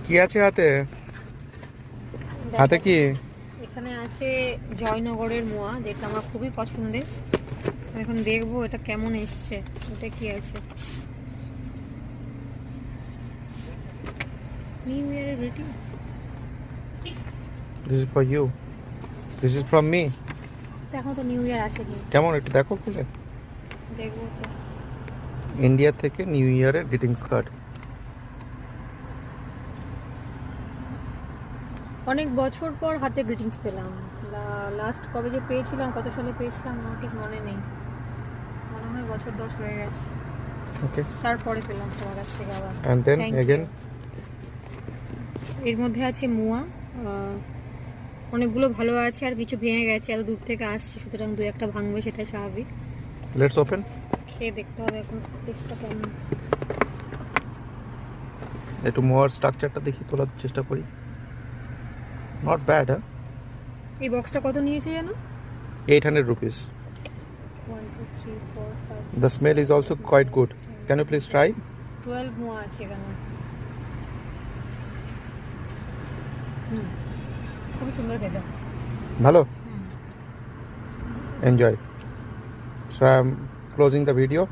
কি আছে হাতে? হাতে কি? এখানে আছে জয়নগরের মোয়া, যেটা আমার খুবই পছন্দের। এখন দেখবো এটা কেমন এসছে। এটা কি আছে? নিউ ইয়ারের greetings. This is for you, this is from me. এখন তো নিউ ইয়ার আসেনি, কেমন একটু দেখো খুলে। দেখবো তো। ইন্ডিয়া থেকে নিউ ইয়ারের গ্রিটিংস কার্ড। অনেক বছর পর হাতে গ্রিটিংস পেলাম। লাস্ট কবে যে পেয়েছিলাম, কত সালে পেয়েছিলাম আমার ঠিক মনে নেই। মনে হয় বছর 10 হয়ে গেছে। ওকে, তারপরে পেলাম তোমার কাছ থেকে আবার। And then Thank again. you। এর মধ্যে আছে মোয়া, অনেকগুলো ভালো আছে আর কিছু ভেঙে গেছে, এত দূর থেকে আসছে, সুতরাং দু একটা ভাঙবে, সেটা স্বাভাবিক। Let's open. খেয়ে দেখতে হবে এখন টেস্টটা কেমন। একটু মোয়ার স্ট্রাকচারটা দেখি, তোলার চেষ্টা করি। নট ব্যাড, হ্যাঁ। এই বক্সটা কত নিয়েছে জানো? 800 rupees. 1 2 3 4 5 The smell is also quite good. Can you please try? 12 মোয়া আছে এখানে। খুবই সুন্দর খেতে। ভালো? Enjoy. So I am closing the video.